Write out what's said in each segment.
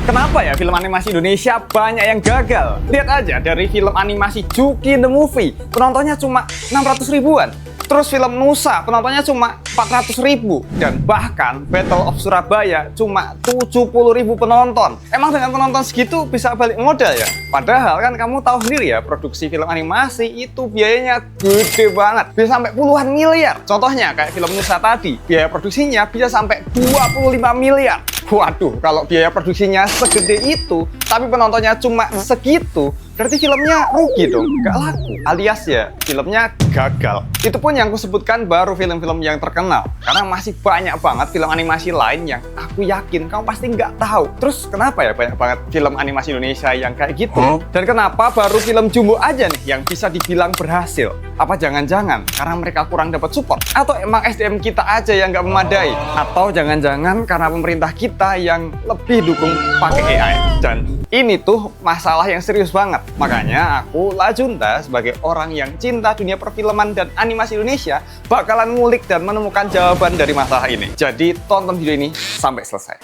Kenapa ya film animasi Indonesia banyak yang gagal? Lihat aja dari film animasi Juki the Movie, penontonnya cuma 600 ribuan. Terus film Nusa, penontonnya cuma 400 ribu. Dan bahkan Battle of Surabaya cuma 70 ribu penonton. Emang dengan penonton segitu bisa balik modal ya? Padahal kan kamu tahu sendiri ya, produksi film animasi itu biayanya gede banget. Bisa sampai puluhan miliar. Contohnya kayak film Nusa tadi, biaya produksinya bisa sampai 25 miliar. Waduh, kalau biaya produksinya segede itu, tapi penontonnya cuma segitu, berarti filmnya rugi dong, nggak laku. Alias ya, filmnya gagal. Itu pun yang aku sebutkan baru film-film yang terkenal. Karena masih banyak banget film animasi lain yang aku yakin kamu pasti nggak tahu. Terus kenapa ya banyak banget film animasi Indonesia yang kayak gitu? Dan kenapa baru film Jumbo aja nih yang bisa dibilang berhasil? Apa jangan-jangan karena mereka kurang dapat support? Atau emang SDM kita aja yang nggak memadai? Atau jangan-jangan karena pemerintah kita yang lebih dukung pakai AI? Dan ini tuh masalah yang serius banget. Makanya aku Lajunta sebagai orang yang cinta dunia perfilman dan animasi Indonesia bakalan ngulik dan menemukan jawaban dari masalah ini. Jadi tonton video ini sampai selesai.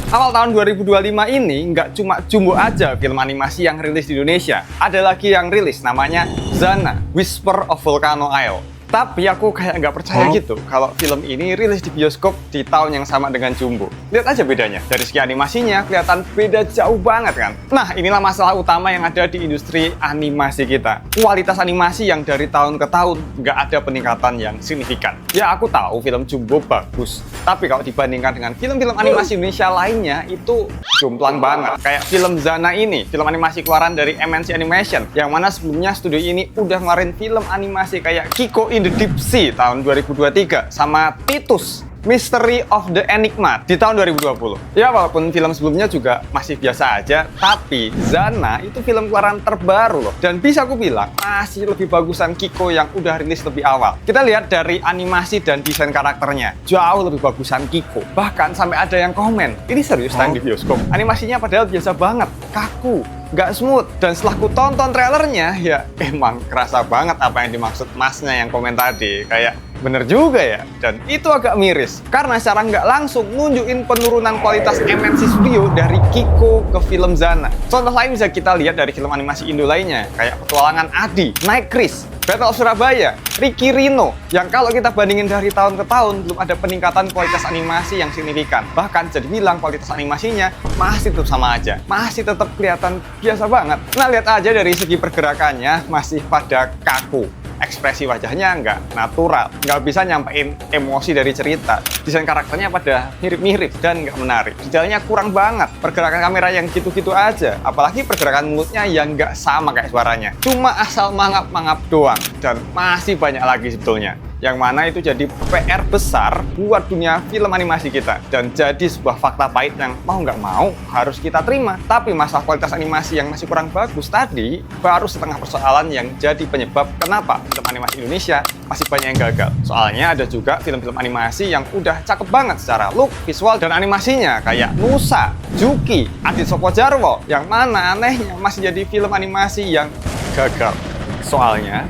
Awal tahun 2025 ini nggak cuma Jumbo aja film animasi yang rilis di Indonesia. Ada lagi yang rilis namanya Zana, Whisper of Volcano Isle. Tapi aku kayak nggak percaya gitu kalau film ini rilis di bioskop di tahun yang sama dengan Jumbo. Lihat aja bedanya. Dari segi animasinya kelihatan beda jauh banget kan? Nah, inilah masalah utama yang ada di industri animasi kita. Kualitas animasi yang dari tahun ke tahun nggak ada peningkatan yang signifikan. Ya, aku tahu film Jumbo bagus. Tapi kalau dibandingkan dengan film-film animasi Indonesia lainnya, itu jomplang banget. Kayak film Zana ini, film animasi keluaran dari MNC Animation. Yang mana sebelumnya studio ini udah ngeluarin film animasi kayak Kiko in the Deep Sea tahun 2023 sama Titus Mystery of the Enigma di tahun 2020. Ya walaupun film sebelumnya juga masih biasa aja, tapi Zana itu film keluaran terbaru loh. Dan bisa aku bilang masih lebih bagusan Kiko yang udah rilis lebih awal. Kita lihat dari animasi dan desain karakternya, jauh lebih bagusan Kiko. Bahkan sampai ada yang komen, ini serius tayang di bioskop. Animasinya padahal biasa banget, kaku, nggak smooth. Dan setelah ku tonton trailernya, ya emang kerasa banget apa yang dimaksud masnya yang komen tadi. Kayak bener juga ya. Dan itu agak miris karena secara nggak langsung nunjukin penurunan kualitas MNC Studio dari Kiko ke film Zana. Contoh lain bisa kita lihat dari film animasi Indo lainnya kayak Petualangan Adi, Night Chris, Battle of Surabaya, Ricky Rino, yang kalau kita bandingin dari tahun ke tahun belum ada peningkatan kualitas animasi yang signifikan. Bahkan bisa dibilang kualitas animasinya masih tetap sama aja, masih tetap kelihatan biasa banget. Nah, lihat aja dari segi pergerakannya masih pada kaku. Ekspresi wajahnya nggak natural, nggak bisa nyampein emosi dari cerita. Desain karakternya pada mirip-mirip dan nggak menarik. Detailnya kurang banget, pergerakan kamera yang gitu-gitu aja. Apalagi pergerakan mulutnya yang nggak sama kayak suaranya. Cuma asal mangap-mangap doang. Dan masih banyak lagi sebetulnya. Yang mana itu jadi PR besar buat dunia film animasi kita. Dan jadi sebuah fakta pahit yang mau nggak mau harus kita terima. Tapi masalah kualitas animasi yang masih kurang bagus tadi baru setengah persoalan yang jadi penyebab kenapa film animasi Indonesia masih banyak yang gagal. Soalnya ada juga film-film animasi yang udah cakep banget secara look, visual, dan animasinya kayak Nusa, Juki, Adit Soko Jarwo, yang mana anehnya masih jadi film animasi yang gagal. Soalnya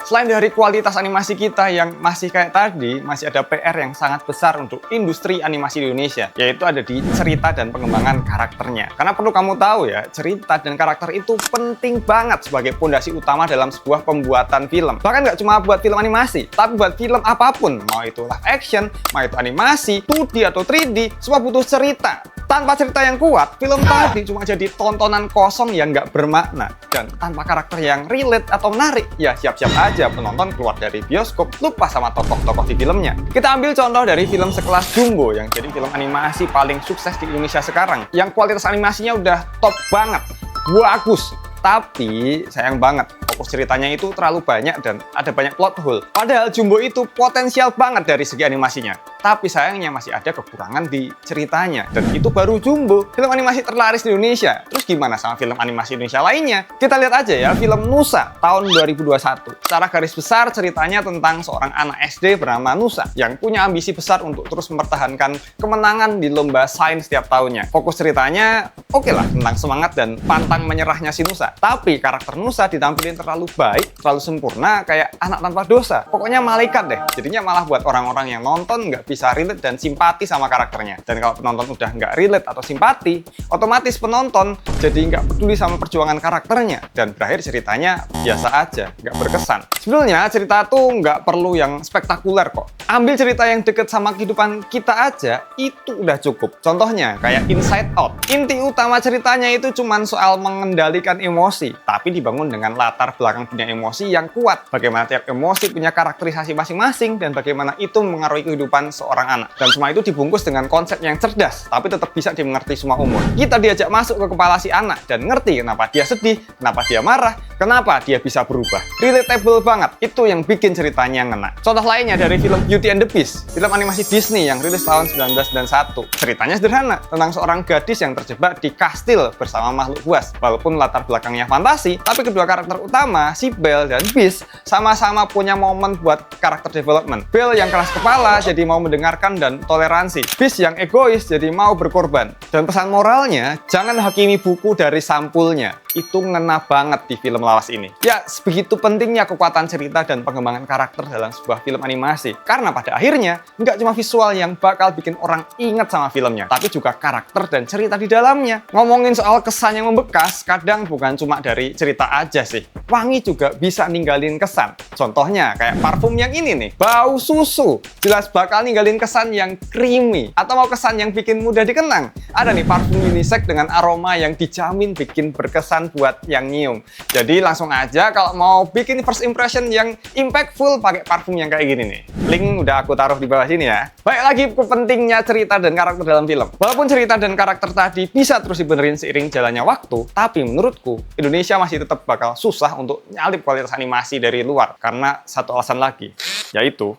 selain dari kualitas animasi kita yang masih kayak tadi, masih ada PR yang sangat besar untuk industri animasi di Indonesia, yaitu ada di cerita dan pengembangan karakternya. Karena perlu kamu tahu ya, cerita dan karakter itu penting banget sebagai fondasi utama dalam sebuah pembuatan film. Bahkan nggak cuma buat film animasi, tapi buat film apapun, mau itu live action, mau itu animasi, 2D atau 3D, semua butuh cerita. Tanpa cerita yang kuat, film tadi cuma jadi tontonan kosong yang nggak bermakna. Dan tanpa karakter yang relate atau menarik, ya siap-siap aja penonton keluar dari bioskop lupa sama tokoh-tokoh di filmnya. Kita ambil contoh dari film sekelas Jumbo yang jadi film animasi paling sukses di Indonesia sekarang. Yang kualitas animasinya udah top banget, bagus. Tapi sayang banget, fokus ceritanya itu terlalu banyak dan ada banyak plot hole. Padahal Jumbo itu potensial banget dari segi animasinya. Tapi sayangnya masih ada kekurangan di ceritanya. Dan itu baru Jumbo, film animasi terlaris di Indonesia. Terus gimana sama film animasi Indonesia lainnya? Kita lihat aja ya film Nusa tahun 2021. Secara garis besar ceritanya tentang seorang anak SD bernama Nusa yang punya ambisi besar untuk terus mempertahankan kemenangan di lomba sains setiap tahunnya. Fokus ceritanya oke lah tentang semangat dan pantang menyerahnya si Nusa. Tapi karakter Nusa ditampilin terlalu baik, terlalu sempurna, kayak anak tanpa dosa. Pokoknya malaikat deh. Jadinya malah buat orang-orang yang nonton nggak bisa relate dan simpati sama karakternya. Dan kalau penonton udah nggak relate atau simpati, otomatis penonton jadi nggak peduli sama perjuangan karakternya. Dan berakhir ceritanya biasa aja, nggak berkesan. Sebenarnya cerita tuh nggak perlu yang spektakuler kok. Ambil cerita yang deket sama kehidupan kita aja, itu udah cukup. Contohnya kayak Inside Out. Inti utama ceritanya itu cuman soal mengendalikan emosi, tapi dibangun dengan latar belakang dunia emosi yang kuat. Bagaimana tiap emosi punya karakterisasi masing-masing dan bagaimana itu mengaruhi kehidupan seorang anak. Dan semua itu dibungkus dengan konsep yang cerdas, tapi tetap bisa dimengerti semua umur. Kita diajak masuk ke kepala si anak dan ngerti kenapa dia sedih, kenapa dia marah, kenapa dia bisa berubah. Relatable banget, itu yang bikin ceritanya ngena. Contoh lainnya dari film Beauty and the Beast, film animasi Disney yang rilis tahun 1991. Ceritanya sederhana, tentang seorang gadis yang terjebak di kastil bersama makhluk buas. Walaupun latar belakangnya fantasi, tapi kedua karakter utama, si Belle dan Beast, sama-sama punya momen buat karakter development. Belle yang keras kepala jadi mau mendengarkan dan toleransi. Beast yang egois jadi mau berkorban. Dan pesan moralnya, jangan hakimi buku dari sampulnya. Itu ngena banget di film lawas ini. Ya, sebegitu pentingnya kekuatan cerita dan pengembangan karakter dalam sebuah film animasi. Karena pada akhirnya, nggak cuma visual yang bakal bikin orang inget sama filmnya, tapi juga karakter dan cerita di dalamnya. Ngomongin soal kesan yang membekas, kadang bukan cuma dari cerita aja sih. Wangi juga bisa ninggalin kesan. Contohnya kayak parfum yang ini nih, bau susu. Jelas bakal ninggalin kesan yang creamy. Atau mau kesan yang bikin mudah dikenang. Ada nih parfum unisex dengan aroma yang dijamin bikin berkesan buat yang nyium. Jadi langsung aja kalau mau bikin first impression yang impactful pakai parfum yang kayak gini nih. Link udah aku taruh di bawah sini ya. Baik lagi ke pentingnya cerita dan karakter dalam film. Walaupun cerita dan karakter tadi bisa terus dibenerin seiring jalannya waktu, tapi menurutku Indonesia masih tetap bakal susah untuk nyalip kualitas animasi dari luar karena satu alasan lagi, yaitu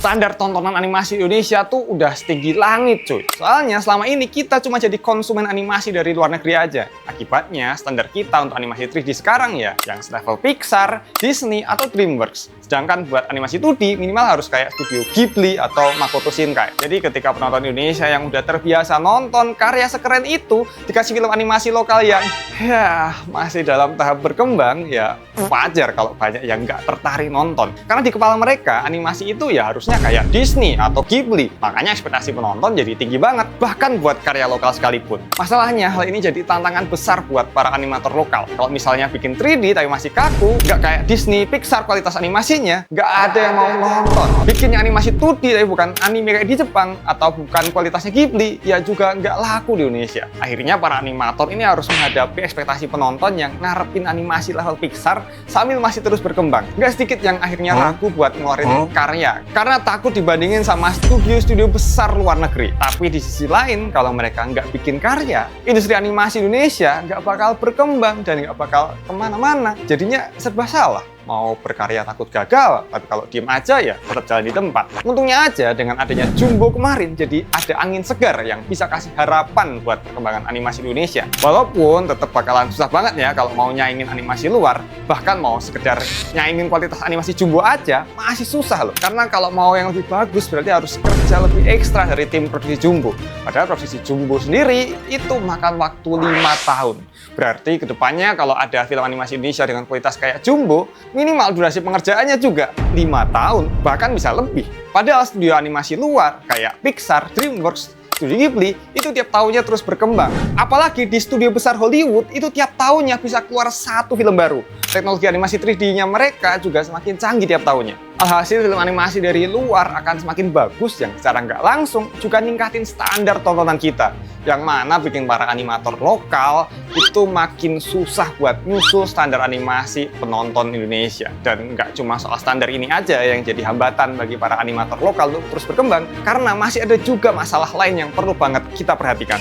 standar tontonan animasi Indonesia tuh udah setinggi langit cuy. Soalnya selama ini kita cuma jadi konsumen animasi dari luar negeri aja. Akibatnya standar kita untuk animasi 3D sekarang ya yang selevel Pixar, Disney, atau DreamWorks. Sedangkan buat animasi 2D minimal harus kayak studio Ghibli atau Makoto Shinkai. Jadi ketika penonton Indonesia yang udah terbiasa nonton karya sekeren itu dikasih film animasi lokal yang ya masih dalam tahap berkembang, ya wajar kalau banyak yang nggak tertarik nonton. Karena di kepala mereka animasi itu ya harusnya kayak Disney atau Ghibli. Makanya ekspektasi penonton jadi tinggi banget, bahkan buat karya lokal sekalipun. Masalahnya hal ini jadi tantangan besar buat para animator lokal. Kalau misalnya bikin 3D tapi masih kaku, nggak kayak Disney, Pixar kualitas animasinya, nggak ada yang mau nonton. Bikin animasi 2D tapi bukan anime kayak di Jepang, atau bukan kualitasnya Ghibli, ya juga nggak laku di Indonesia. Akhirnya para animator ini harus menghadapi ekspektasi penonton yang ngarepin animasi level Pixar sambil masih terus berkembang. Nggak sedikit yang akhirnya ragu buat ngeluarin karya, karena takut dibandingin sama studio-studio besar luar negeri. Tapi di sisi lain, kalau mereka nggak bikin karya, industri animasi Indonesia nggak bakal berkembang dan nggak bakal kemana-mana. Jadinya serba salah. Mau berkarya takut gagal, tapi kalau diem aja ya tetap jalan di tempat. Untungnya aja dengan adanya Jumbo kemarin, jadi ada angin segar yang bisa kasih harapan buat perkembangan animasi Indonesia. Walaupun tetap bakalan susah banget ya kalau mau nyaingin animasi luar, bahkan mau sekedar nyaingin kualitas animasi Jumbo aja masih susah loh. Karena kalau mau yang lebih bagus berarti harus kerja lebih ekstra dari tim produksi Jumbo. Padahal produksi Jumbo sendiri itu makan waktu 5 tahun. Berarti kedepannya kalau ada film animasi Indonesia dengan kualitas kayak Jumbo, minimal durasi pengerjaannya juga 5 tahun, bahkan bisa lebih. Padahal studio animasi luar kayak Pixar, DreamWorks, Studio Ghibli itu tiap tahunnya terus berkembang. Apalagi di studio besar Hollywood itu tiap tahunnya bisa keluar satu film baru. Teknologi animasi 3D-nya mereka juga semakin canggih tiap tahunnya. Alhasil film animasi dari luar akan semakin bagus yang secara nggak langsung juga ningkatin standar tontonan kita. Yang mana bikin para animator lokal itu makin susah buat nyusul standar animasi penonton Indonesia. Dan nggak cuma soal standar ini aja yang jadi hambatan bagi para animator lokal untuk terus berkembang, karena masih ada juga masalah lain yang perlu banget kita perhatikan,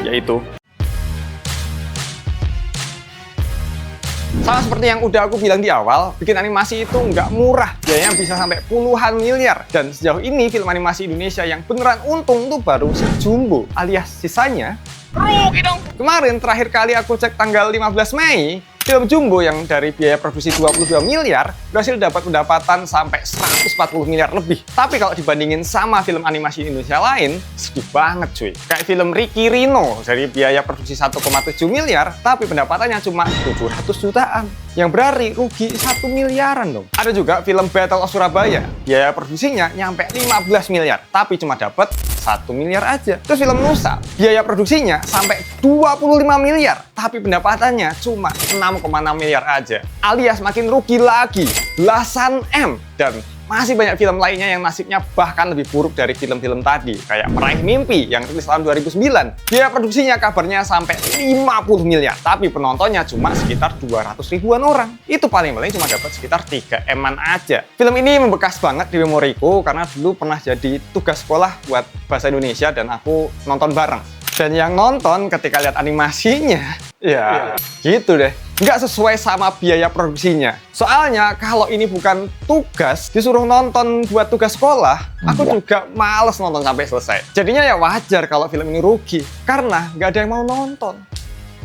yaitu sama seperti yang udah aku bilang di awal, bikin animasi itu nggak murah, biayanya bisa sampai puluhan miliar. Dan sejauh ini film animasi Indonesia yang beneran untung tuh baru si Jumbo, alias sisanya rugi dong. Kemarin terakhir kali aku cek tanggal 15 Mei, Film Jumbo yang dari biaya produksi 22 miliar berhasil dapat pendapatan sampai 140 miliar lebih. Tapi kalau dibandingin sama film animasi Indonesia lain, sedih banget cuy. Kayak film Ricky Rino dari biaya produksi 1,7 miliar, tapi pendapatannya cuma 700 jutaan. Yang berarti rugi 1 miliaran dong. Ada juga film Battle of Surabaya, biaya produksinya nyampe 15 miliar, tapi cuma dapat 1 miliar aja. Terus film Nusa, biaya produksinya sampai 25 miliar, tapi pendapatannya cuma 6,6 miliar aja. Alias makin rugi lagi, belasan M. Dan masih banyak film lainnya yang nasibnya bahkan lebih buruk dari film-film tadi. Kayak Meraih Mimpi yang rilis tahun 2009. Biaya produksinya kabarnya sampai 50 miliar, tapi penontonnya cuma sekitar 200 ribuan orang. Itu paling-paling cuma dapat sekitar 3 M-an aja. Film ini membekas banget di memoriku karena dulu pernah jadi tugas sekolah buat bahasa Indonesia dan aku nonton bareng. Dan yang nonton ketika lihat animasinya, ya gitu deh. Nggak sesuai sama biaya produksinya. Soalnya kalau ini bukan tugas, disuruh nonton buat tugas sekolah, aku juga males nonton sampai selesai. Jadinya ya wajar kalau film ini rugi, karena nggak ada yang mau nonton.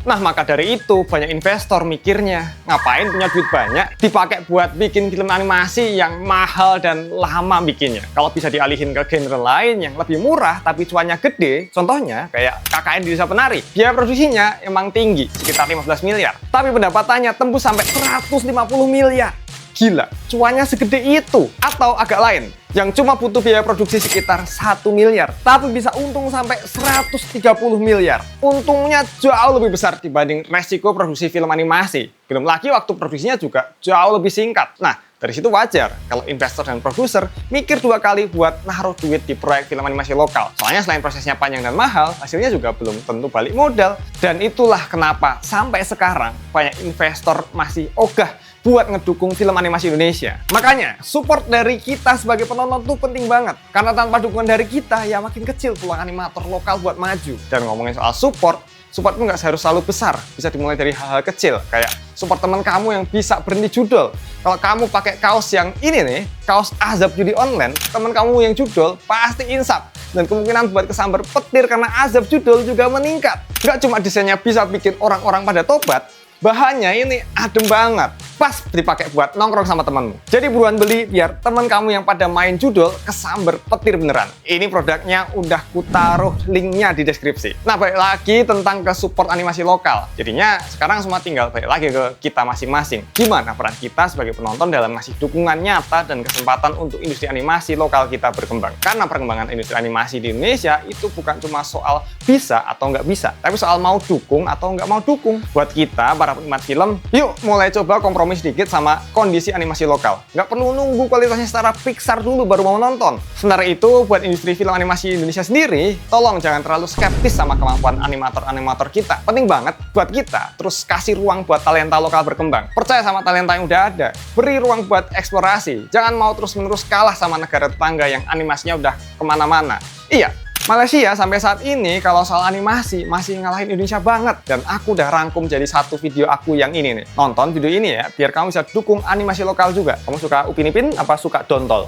Nah, maka dari itu banyak investor mikirnya, ngapain punya duit banyak dipakai buat bikin film animasi yang mahal dan lama bikinnya. Kalau bisa dialihin ke genre lain yang lebih murah tapi cuannya gede, contohnya kayak KKN di Desa Penari. Biaya produksinya emang tinggi, sekitar 15 miliar. Tapi pendapatannya tembus sampai 150 miliar. Gila, cuannya segede itu. Atau agak lain, yang cuma butuh biaya produksi sekitar 1 miliar, tapi bisa untung sampai 130 miliar. Untungnya jauh lebih besar dibanding resiko produksi film animasi. Belum lagi waktu produksinya juga jauh lebih singkat. Nah, dari situ wajar kalau investor dan produser mikir 2 kali buat naruh duit di proyek film animasi lokal. Soalnya selain prosesnya panjang dan mahal, hasilnya juga belum tentu balik modal. Dan itulah kenapa sampai sekarang banyak investor masih ogah buat ngedukung film animasi Indonesia. Makanya, support dari kita sebagai penonton tuh penting banget. Karena tanpa dukungan dari kita, ya makin kecil peluang animator lokal buat maju. Dan ngomongin soal support tuh nggak harus selalu besar. Bisa dimulai dari hal-hal kecil. Kayak support teman kamu yang bisa berhenti judol. Kalau kamu pakai kaos yang ini nih, kaos Azab Judi Online, teman kamu yang judol pasti insap. Dan kemungkinan buat kesambar petir karena azab judul juga meningkat. Nggak cuma desainnya bisa bikin orang-orang pada tobat, bahannya ini adem banget, pas dipakai buat nongkrong sama temanmu. Jadi buruan beli biar teman kamu yang pada main judul kesamber petir beneran. Ini produknya udah kutaruh linknya di deskripsi. Nah, balik lagi tentang ke support animasi lokal. Jadinya sekarang semua tinggal balik lagi ke kita masing-masing. Gimana peran kita sebagai penonton dalam ngasih dukungan nyata dan kesempatan untuk industri animasi lokal kita berkembang. Karena perkembangan industri animasi di Indonesia itu bukan cuma soal bisa atau nggak bisa, tapi soal mau dukung atau nggak mau dukung. Buat kita, para penikmat film, yuk mulai coba kompromi sedikit sama kondisi animasi lokal. Nggak perlu nunggu kualitasnya setara Pixar dulu baru mau nonton. Sementara itu, buat industri film animasi Indonesia sendiri, tolong jangan terlalu skeptis sama kemampuan animator-animator kita. Penting banget buat kita terus kasih ruang buat talenta lokal berkembang. Percaya sama talenta yang udah ada. Beri ruang buat eksplorasi. Jangan mau terus-menerus kalah sama negara tetangga yang animasinya udah kemana-mana. Iya, Malaysia sampai saat ini kalau soal animasi masih ngalahin Indonesia banget. Dan aku udah rangkum jadi satu video aku yang ini nih. Nonton video ini ya, biar kamu bisa dukung animasi lokal juga. Kamu suka Upin Ipin apa suka Dontol?